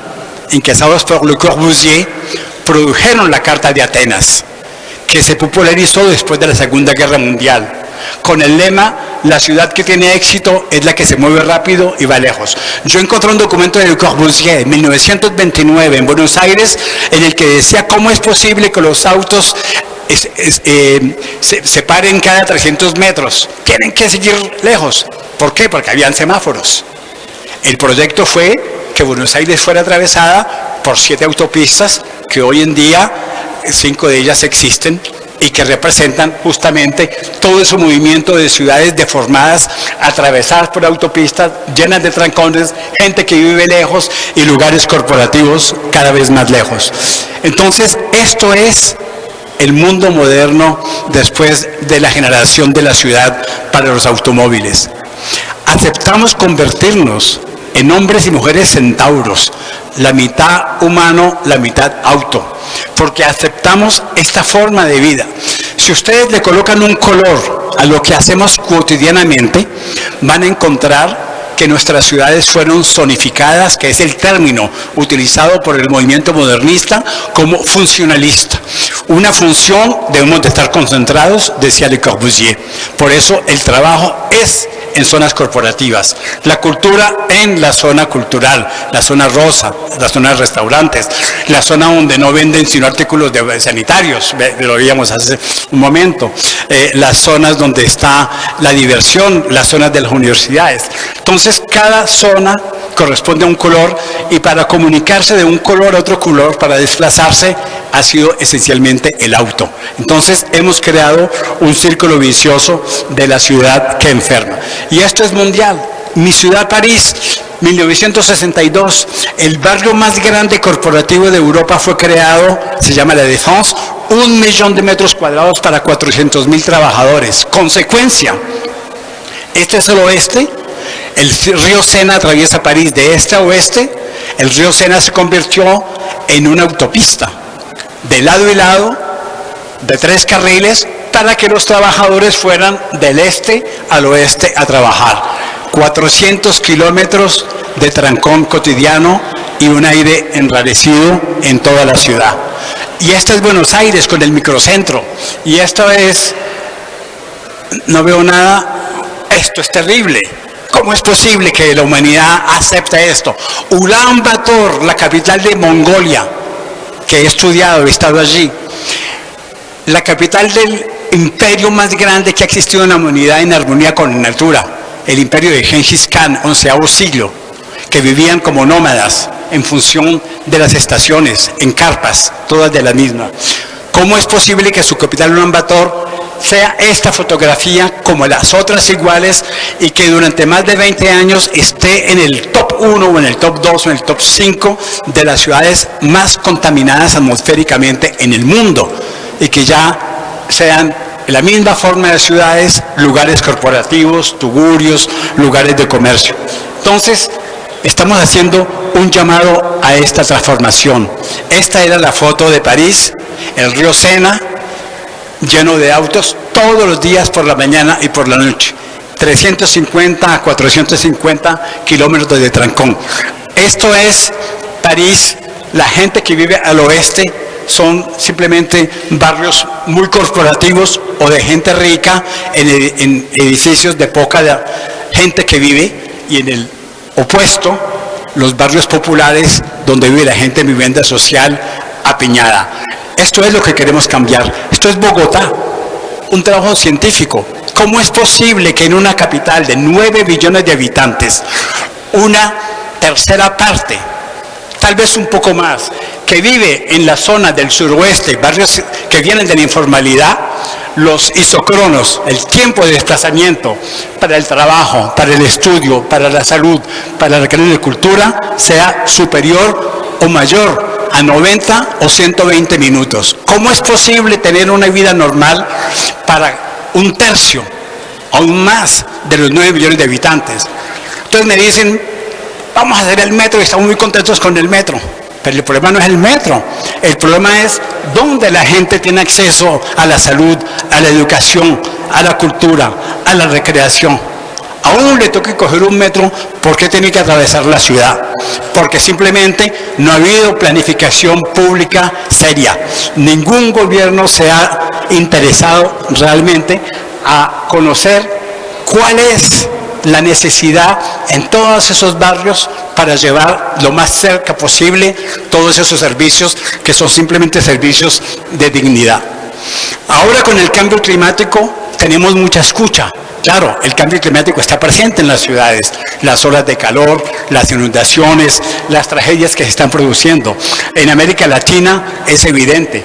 encabezados por Le Corbusier, produjeron la Carta de Atenas, que se popularizó después de la Segunda Guerra Mundial, con el lema: la ciudad que tiene éxito es la que se mueve rápido y va lejos. Yo encontré un documento de Le Corbusier en 1929 en Buenos Aires, en el que decía cómo es posible que los autos se paren cada 300 metros. Tienen que seguir lejos. ¿Por qué? Porque habían semáforos. El proyecto fue que Buenos Aires fuera atravesada por 7 autopistas, que hoy en día 5 de ellas existen y que representan justamente todo ese movimiento de ciudades deformadas, atravesadas por autopistas, llenas de trancones, gente que vive lejos y lugares corporativos cada vez más lejos. Entonces, esto es el mundo moderno después de la generación de la ciudad para los automóviles. Aceptamos convertirnos en hombres y mujeres centauros, la mitad humano, la mitad auto, porque aceptamos esta forma de vida. Si ustedes le colocan un color a lo que hacemos cotidianamente, van a encontrar que nuestras ciudades fueron zonificadas, que es el término utilizado por el movimiento modernista como funcionalista. Una función, debemos de estar concentrados, decía Le Corbusier. Por eso el trabajo es en zonas corporativas, la cultura en la zona cultural, la zona rosa, la zona de restaurantes, la zona donde no venden sino artículos sanitarios, lo veíamos hace un momento, las zonas donde está la diversión, las zonas de las universidades. Entonces, cada zona corresponde a un color y para comunicarse de un color a otro color, para desplazarse, ha sido esencialmente el auto. Entonces, hemos creado un círculo vicioso de la ciudad que enferma. Y esto es mundial. Mi ciudad, París, 1962, el barrio más grande corporativo de Europa fue creado, se llama La Défense, 1 millón de metros cuadrados para 400.000 trabajadores. Consecuencia, este es el oeste, el río Sena atraviesa París de este a oeste, el río Sena se convirtió en una autopista, de lado y lado, de 3 carriles, para que los trabajadores fueran del este al oeste a trabajar. 400 kilómetros de trancón cotidiano y un aire enrarecido en toda la ciudad. Y esto es Buenos Aires con el microcentro. Y esto es, no veo nada, esto es terrible. ¿Cómo es posible que la humanidad acepte esto? Ulan Bator, la capital de Mongolia, que he estudiado, he estado allí, la capital del imperio más grande que ha existido en la humanidad en armonía con la natura, el imperio de Genghis Khan, 11º siglo, que vivían como nómadas en función de las estaciones, en carpas, todas de la misma. ¿Cómo es posible que su capital Ulan Bator sea esta fotografía como las otras iguales y que durante más de 20 años esté en el top 1 o en el top 2 o en el top 5 de las ciudades más contaminadas atmosféricamente en el mundo y que ya sean en la misma forma de ciudades, lugares corporativos, tugurios, lugares de comercio? Entonces, estamos haciendo un llamado a esta transformación. Esta era la foto de París, el río Sena, lleno de autos todos los días por la mañana y por la noche. 350 a 450 kilómetros de trancón. Esto es París. La gente que vive al oeste son simplemente barrios muy corporativos o de gente rica en edificios de poca gente que vive, y en el opuesto los barrios populares donde vive la gente en vivienda social apiñada. Esto es lo que queremos cambiar. Esto es Bogotá, un trabajo científico. ¿Cómo es posible que en una capital de 9 billones de habitantes, una tercera parte, tal vez un poco más, que vive en la zona del suroeste, barrios que vienen de la informalidad, los isócronos, el tiempo de desplazamiento para el trabajo, para el estudio, para la salud, para la recreación de cultura, sea superior o mayor a 90 o 120 minutos? ¿Cómo es posible tener una vida normal para un tercio, aún más, de los 9 millones de habitantes? Entonces me dicen, vamos a hacer el metro y estamos muy contentos con el metro. Pero el problema no es el metro, el problema es dónde la gente tiene acceso a la salud, a la educación, a la cultura, a la recreación. A uno le toca coger un metro, ¿por qué tiene que atravesar la ciudad? Porque simplemente no ha habido planificación pública seria. Ningún gobierno se ha interesado realmente a conocer cuál es la necesidad en todos esos barrios para llevar lo más cerca posible todos esos servicios que son simplemente servicios de dignidad. Ahora con el cambio climático tenemos mucha escucha. Claro, el cambio climático está presente en las ciudades, las olas de calor, las inundaciones, las tragedias que se están produciendo. En América Latina es evidente,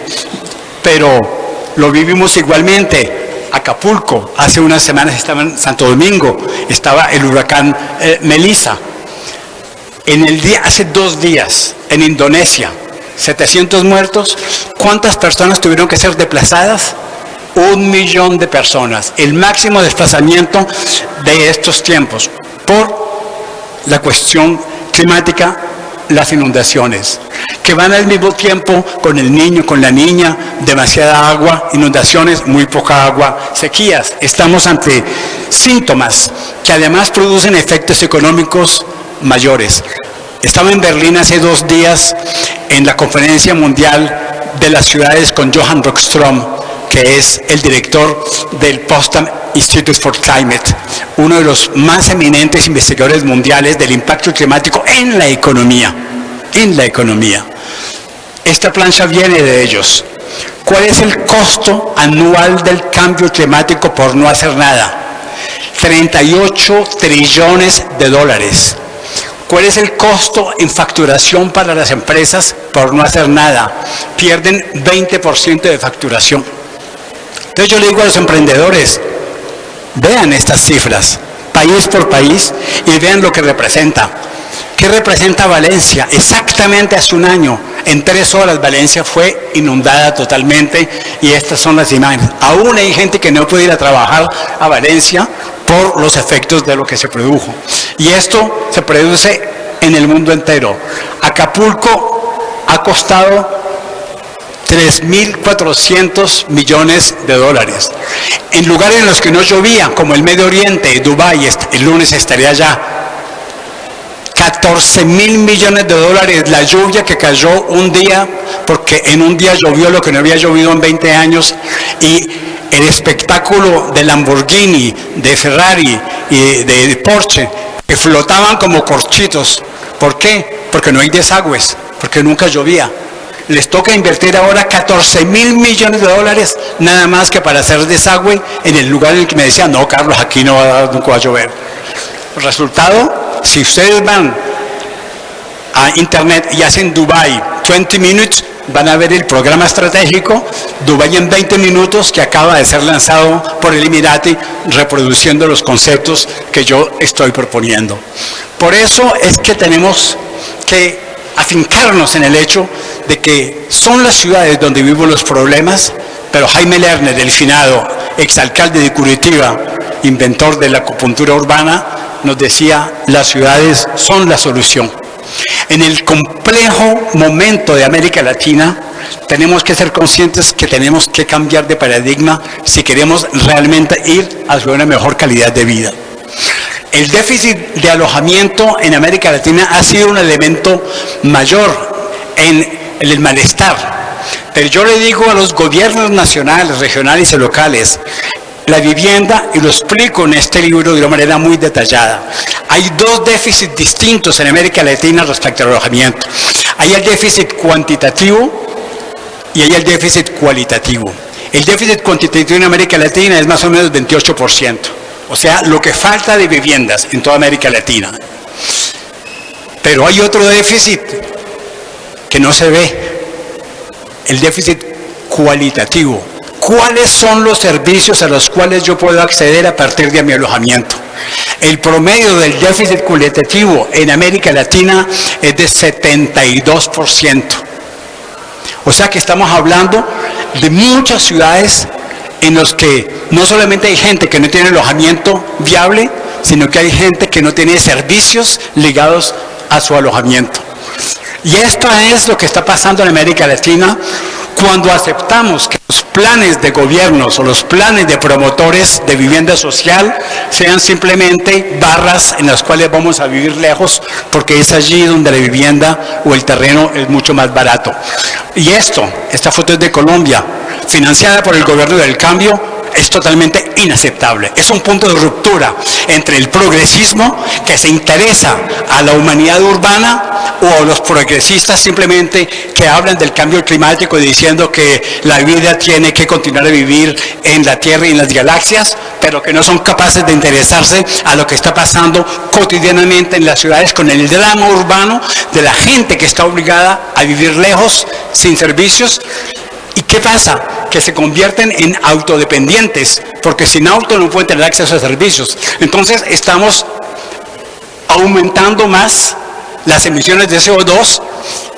pero lo vivimos igualmente. Acapulco, hace unas semanas estaba en Santo Domingo, estaba el huracán Melissa. Hace 2 días, en Indonesia, 700 muertos. ¿Cuántas personas tuvieron que ser desplazadas? 1 millón de personas, el máximo desplazamiento de estos tiempos, por la cuestión climática, las inundaciones, que van al mismo tiempo con el niño, con la niña, demasiada agua, inundaciones, muy poca agua, sequías. Estamos ante síntomas que además producen efectos económicos mayores. Estaba en Berlín hace 2 días en la conferencia mundial de las ciudades con Johan Rockström, que es el director del Potsdam Institute for Climate, uno de los más eminentes investigadores mundiales del impacto climático en la economía. Esta plancha viene de ellos. ¿Cuál es el costo anual del cambio climático por no hacer nada? 38 trillones de dólares. ¿Cuál es el costo en facturación para las empresas por no hacer nada? Pierden 20% de facturación. Entonces yo le digo a los emprendedores, vean estas cifras, país por país, y vean lo que representa. ¿Qué representa Valencia? Exactamente hace un año, en 3 horas, Valencia fue inundada totalmente, y estas son las imágenes. Aún hay gente que no puede ir a trabajar a Valencia por los efectos de lo que se produjo. Y esto se produce en el mundo entero. Acapulco ha costado 3.400 millones de dólares. En lugares en los que no llovía, como el Medio Oriente, Dubái, el lunes estaría allá. 14.000 millones de dólares la lluvia que cayó un día, porque en un día llovió lo que no había llovido en 20 años, y el espectáculo de Lamborghini, de Ferrari y de Porsche, que flotaban como corchitos. ¿Por qué? Porque no hay desagües, porque nunca llovía. Les toca invertir ahora 14.000 millones de dólares nada más que para hacer desagüe en el lugar en el que me decían, no, Carlos, aquí nunca va a llover. Resultado, si ustedes van a internet y hacen Dubai 20 minutes, van a ver el programa estratégico Dubai en 20 minutos que acaba de ser lanzado por el Emirati, reproduciendo los conceptos que yo estoy proponiendo. Por eso es que tenemos que afincarnos en el hecho de que son las ciudades donde viven los problemas, pero Jaime Lerner, el finado exalcalde de Curitiba, inventor de la acupuntura urbana, nos decía, las ciudades son la solución. En el complejo momento de América Latina, tenemos que ser conscientes que tenemos que cambiar de paradigma si queremos realmente ir hacia una mejor calidad de vida. El déficit de alojamiento en América Latina ha sido un elemento mayor en el malestar. Pero yo le digo a los gobiernos nacionales, regionales y locales, la vivienda, y lo explico en este libro de una manera muy detallada. Hay 2 déficits distintos en América Latina respecto al alojamiento. Hay el déficit cuantitativo y hay el déficit cualitativo. El déficit cuantitativo en América Latina es más o menos 28%. O sea, lo que falta de viviendas en toda América Latina. Pero hay otro déficit que no se ve, el déficit cualitativo. ¿Cuáles son los servicios a los cuales yo puedo acceder a partir de mi alojamiento? El promedio del déficit cualitativo en América Latina es de 72%. O sea que estamos hablando de muchas ciudades en los que no solamente hay gente que no tiene alojamiento viable, sino que hay gente que no tiene servicios ligados a su alojamiento. Y esto es lo que está pasando en América Latina cuando aceptamos que los planes de gobiernos o los planes de promotores de vivienda social sean simplemente barras en las cuales vamos a vivir lejos porque es allí donde la vivienda o el terreno es mucho más barato. Y esta foto es de Colombia, financiada por el gobierno del cambio, es totalmente inaceptable. Es un punto de ruptura entre el progresismo que se interesa a la humanidad urbana o los progresistas simplemente que hablan del cambio climático diciendo que la vida tiene que continuar a vivir en la Tierra y en las galaxias, pero que no son capaces de interesarse a lo que está pasando cotidianamente en las ciudades con el drama urbano de la gente que está obligada a vivir lejos, sin servicios. ¿Y qué pasa? Que se convierten en autodependientes, porque sin auto no pueden tener acceso a servicios. Entonces estamos aumentando más las emisiones de CO2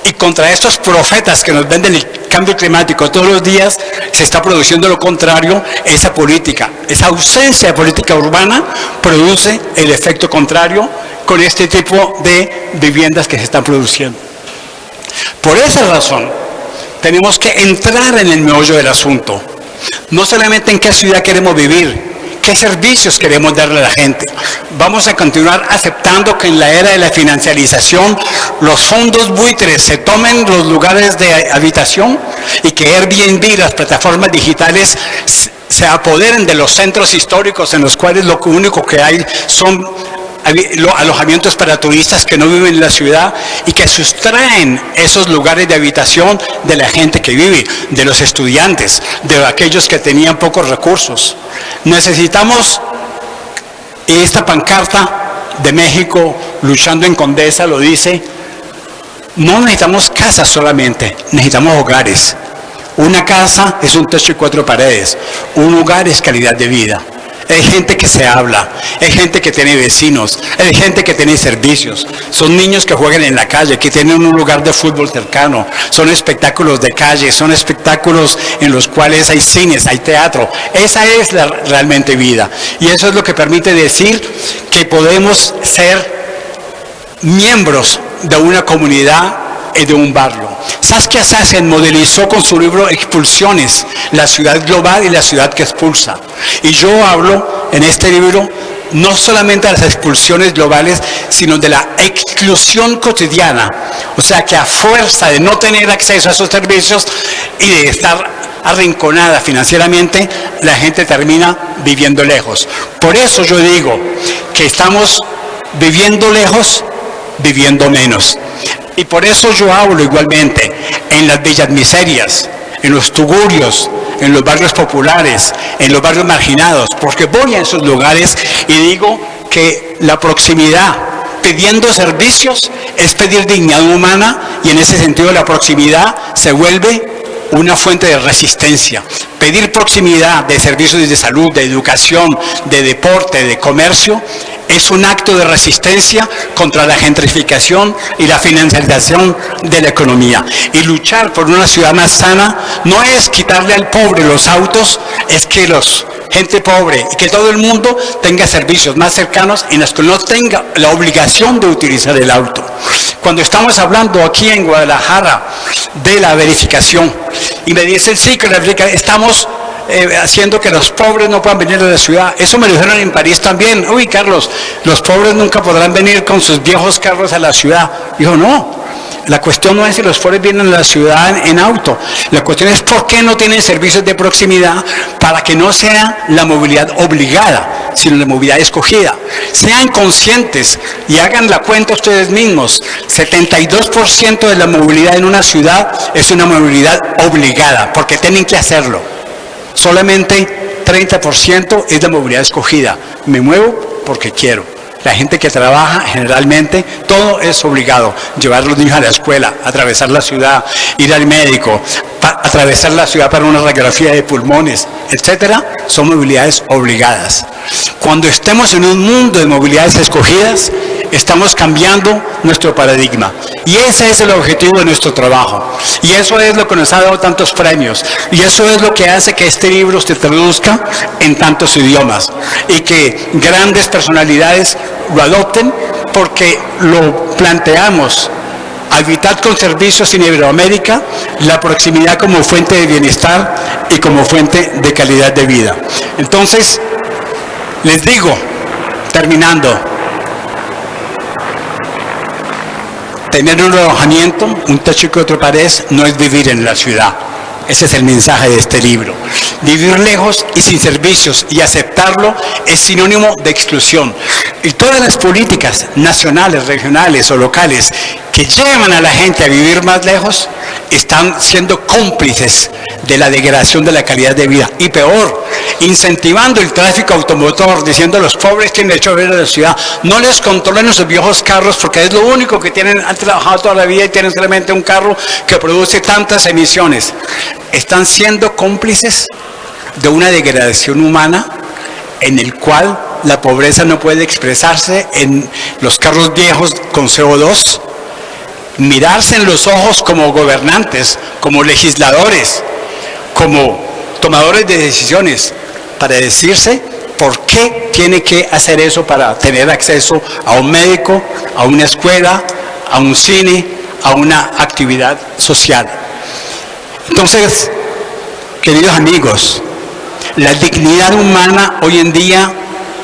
y contra estos profetas que nos venden el cambio climático todos los días se está produciendo lo contrario. Esa política, esa ausencia de política urbana produce el efecto contrario con este tipo de viviendas que se están produciendo. Por esa razón, tenemos que entrar en el meollo del asunto. No solamente en qué ciudad queremos vivir, qué servicios queremos darle a la gente. Vamos a continuar aceptando que en la era de la financiarización los fondos buitres se tomen los lugares de habitación y que Airbnb, las plataformas digitales, se apoderen de los centros históricos en los cuales lo único que hay son alojamientos para turistas que no viven en la ciudad y que sustraen esos lugares de habitación de la gente que vive, de los estudiantes, de aquellos que tenían pocos recursos. Necesitamos, esta pancarta de México luchando en Condesa lo dice, no necesitamos casas solamente, necesitamos hogares. Una casa es un techo y 4 paredes, un hogar es calidad de vida. Hay gente que se habla, hay gente que tiene vecinos, hay gente que tiene servicios, son niños que juegan en la calle, que tienen un lugar de fútbol cercano, son espectáculos de calle, son espectáculos en los cuales hay cines, hay teatro. Esa es la realmente vida. Y eso es lo que permite decir que podemos ser miembros de una comunidad y de un barrio. Saskia Sassen modelizó con su libro Expulsiones, la ciudad global y la ciudad que expulsa. Y yo hablo en este libro no solamente de las expulsiones globales, sino de la exclusión cotidiana. O sea que a fuerza de no tener acceso a esos servicios y de estar arrinconada financieramente, la gente termina viviendo lejos. Por eso yo digo que estamos viviendo lejos, viviendo menos. Y por eso yo hablo igualmente en las villas miserias, en los tugurios, en los barrios populares, en los barrios marginados, porque voy a esos lugares y digo que la proximidad pidiendo servicios es pedir dignidad humana, y en ese sentido la proximidad se vuelve una fuente de resistencia. Pedir proximidad de servicios de salud, de educación, de deporte, de comercio, es un acto de resistencia contra la gentrificación y la financiarización de la economía. Y luchar por una ciudad más sana no es quitarle al pobre los autos, es que gente pobre y que todo el mundo tenga servicios más cercanos en los que no tenga la obligación de utilizar el auto. Cuando estamos hablando aquí en Guadalajara de la verificación, y me dicen, sí, que estamos haciendo que los pobres no puedan venir a la ciudad. Eso me lo dijeron en París también. Uy, Carlos, los pobres nunca podrán venir con sus viejos carros a la ciudad. Dijo, no. La cuestión no es si los pobres vienen a la ciudad en auto. La cuestión es por qué no tienen servicios de proximidad para que no sea la movilidad obligada, sino la movilidad escogida. Sean conscientes y hagan la cuenta ustedes mismos. 72% de la movilidad en una ciudad es una movilidad obligada, porque tienen que hacerlo. Solamente 30% es de movilidad escogida. Me muevo porque quiero. La gente que trabaja, generalmente, todo es obligado. Llevar a los niños a la escuela, atravesar la ciudad, ir al médico, atravesar la ciudad para una radiografía de pulmones, etcétera, son movilidades obligadas. Cuando estemos en un mundo de movilidades escogidas, estamos cambiando nuestro paradigma. Y ese es el objetivo de nuestro trabajo. Y eso es lo que nos ha dado tantos premios. Y eso es lo que hace que este libro se traduzca en tantos idiomas. Y que grandes personalidades lo adopten, porque lo planteamos. Habitat con servicios en Iberoamérica, la proximidad como fuente de bienestar y como fuente de calidad de vida. Entonces, les digo, terminando, tener un alojamiento, un techo y 4 paredes, no es vivir en la ciudad. Ese es el mensaje de este libro. Vivir lejos y sin servicios y aceptarlo es sinónimo de exclusión. Y todas las políticas nacionales, regionales o locales que llevan a la gente a vivir más lejos están siendo cómplices de la degradación de la calidad de vida. Y peor, incentivando el tráfico automotor, diciendo a los pobres tienen derecho a vivir en la ciudad. No les controlen sus viejos carros, porque es lo único que tienen. Han trabajado toda la vida y tienen solamente un carro que produce tantas emisiones. Están siendo cómplices de una degradación humana en el cual la pobreza no puede expresarse en los carros viejos con CO2, mirarse en los ojos como gobernantes, como legisladores, como tomadores de decisiones, para decirse por qué tiene que hacer eso para tener acceso a un médico, a una escuela, a un cine, a una actividad social. Entonces, queridos amigos, la dignidad humana hoy en día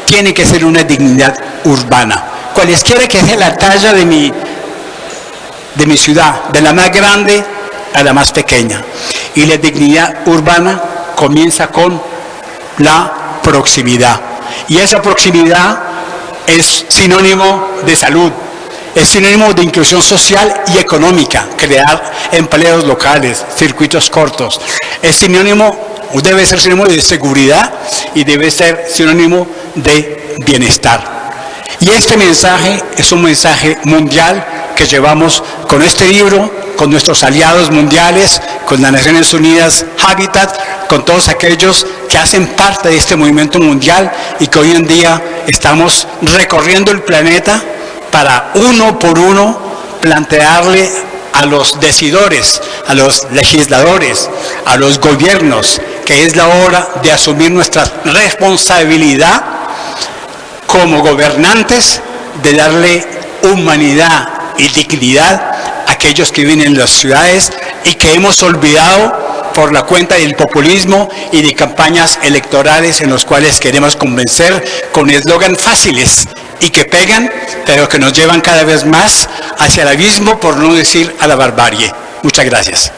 tiene que ser una dignidad urbana. Cualesquiera que sea la talla de mi ciudad, de la más grande a la más pequeña. Y la dignidad urbana comienza con la proximidad. Y esa proximidad es sinónimo de salud, es sinónimo de inclusión social y económica, crear empleos locales, circuitos cortos. Es sinónimo, debe ser sinónimo de seguridad y debe ser sinónimo de bienestar. Y este mensaje es un mensaje mundial que llevamos con este libro, con nuestros aliados mundiales, con las Naciones Unidas Habitat, con todos aquellos que hacen parte de este movimiento mundial y que hoy en día estamos recorriendo el planeta para uno por uno plantearle a los decidores, a los legisladores, a los gobiernos, que es la hora de asumir nuestra responsabilidad como gobernantes, de darle humanidad y dignidad a aquellos que viven en las ciudades y que hemos olvidado por la cuenta del populismo y de campañas electorales en los cuales queremos convencer con eslogan fáciles y que pegan, pero que nos llevan cada vez más hacia el abismo, por no decir a la barbarie. Muchas gracias.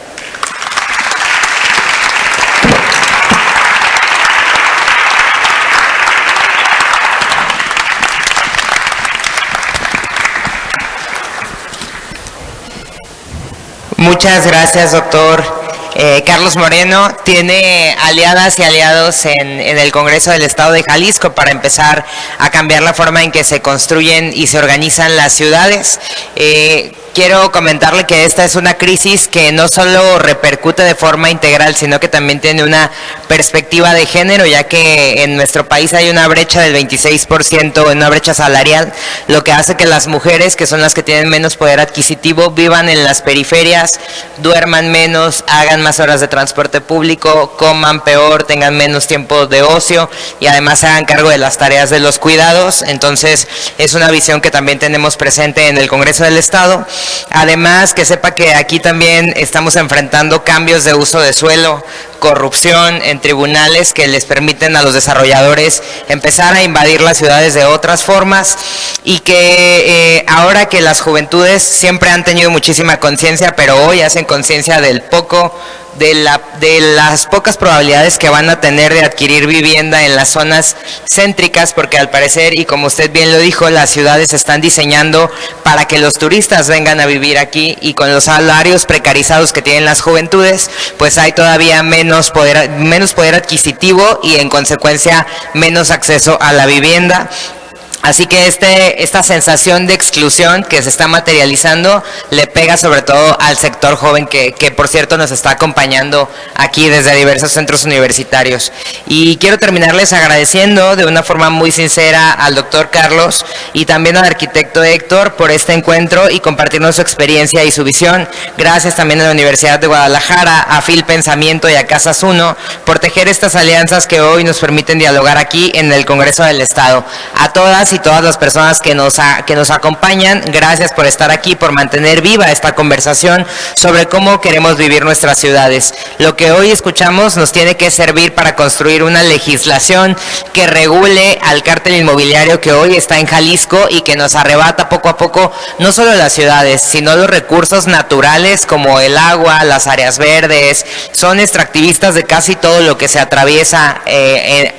Muchas gracias, doctor. Carlos Moreno tiene aliadas y aliados en el Congreso del Estado de Jalisco para empezar a cambiar la forma en que se construyen y se organizan las ciudades. Quiero comentarle que esta es una crisis que no solo repercute de forma integral, sino que también tiene una perspectiva de género, ya que en nuestro país hay una brecha del 26%, una brecha salarial, lo que hace que las mujeres, que son las que tienen menos poder adquisitivo, vivan en las periferias, duerman menos, hagan más horas de transporte público, coman peor, tengan menos tiempo de ocio y además se hagan cargo de las tareas de los cuidados. Entonces es una visión que también tenemos presente en el Congreso del Estado. Además, que sepa que aquí también estamos enfrentando cambios de uso de suelo, corrupción en tribunales que les permiten a los desarrolladores empezar a invadir las ciudades de otras formas, y que ahora que las juventudes siempre han tenido muchísima conciencia, pero hoy hacen conciencia del poco, de las pocas probabilidades que van a tener de adquirir vivienda en las zonas céntricas, porque al parecer, y como usted bien lo dijo, las ciudades se están diseñando para que los turistas vengan a vivir aquí, y con los salarios precarizados que tienen las juventudes, pues hay todavía menos poder adquisitivo y en consecuencia menos acceso a la vivienda. Así que esta sensación de exclusión que se está materializando le pega sobre todo al sector joven que por cierto nos está acompañando aquí desde diversos centros universitarios. Y quiero terminarles agradeciendo de una forma muy sincera al doctor Carlos y también al arquitecto Héctor por este encuentro y compartirnos su experiencia y su visión. Gracias también a la Universidad de Guadalajara, a Fil Pensamiento y a Casas 1 por tejer estas alianzas que hoy nos permiten dialogar aquí en el Congreso del Estado. A todas y todas las personas que nos acompañan, gracias por estar aquí, por mantener viva esta conversación sobre cómo queremos vivir nuestras ciudades. Lo que hoy escuchamos nos tiene que servir para construir una legislación que regule al cártel inmobiliario que hoy está en Jalisco y que nos arrebata poco a poco no solo las ciudades, sino los recursos naturales como el agua, las áreas verdes. Son extractivistas de casi todo lo que se atraviesa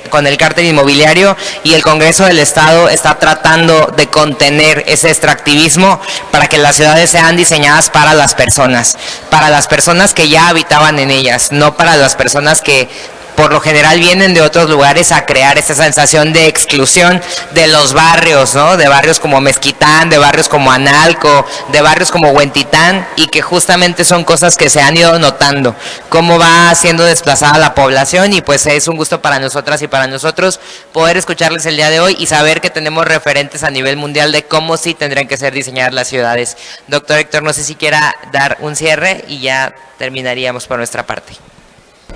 con el cártel inmobiliario, y el Congreso del Estado está tratando de contener ese extractivismo para que las ciudades sean diseñadas para las personas que ya habitaban en ellas, no para las personas que por lo general vienen de otros lugares a crear esa sensación de exclusión de los barrios, ¿no? De barrios como Mezquitán, de barrios como Analco, de barrios como Huentitán, y que justamente son cosas que se han ido notando, cómo va siendo desplazada la población, y pues es un gusto para nosotras y para nosotros poder escucharles el día de hoy y saber que tenemos referentes a nivel mundial de cómo sí tendrían que ser diseñadas las ciudades. Doctor Héctor, no sé si quiera dar un cierre y ya terminaríamos por nuestra parte.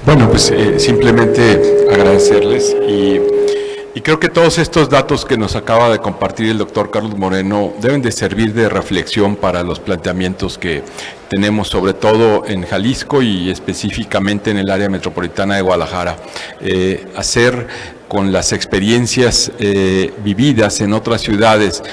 Bueno, pues simplemente agradecerles y creo que todos estos datos que nos acaba de compartir el doctor Carlos Moreno deben de servir de reflexión para los planteamientos que tenemos, sobre todo en Jalisco y específicamente en el área metropolitana de Guadalajara. Hacer con las experiencias vividas en otras ciudades,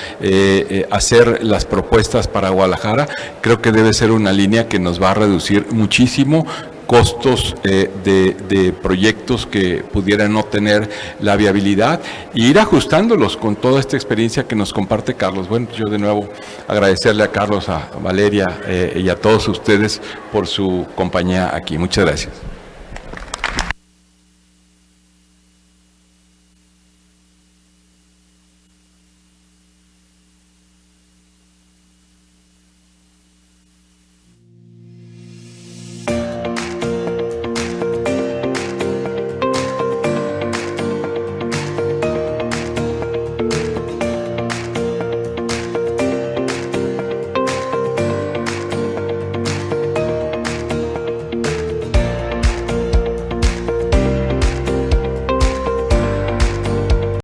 hacer las propuestas para Guadalajara, creo que debe ser una línea que nos va a reducir muchísimo costos de proyectos que pudieran no tener la viabilidad e ir ajustándolos con toda esta experiencia que nos comparte Carlos. Bueno, yo de nuevo agradecerle a Carlos, a Valeria y a todos ustedes por su compañía aquí. Muchas gracias.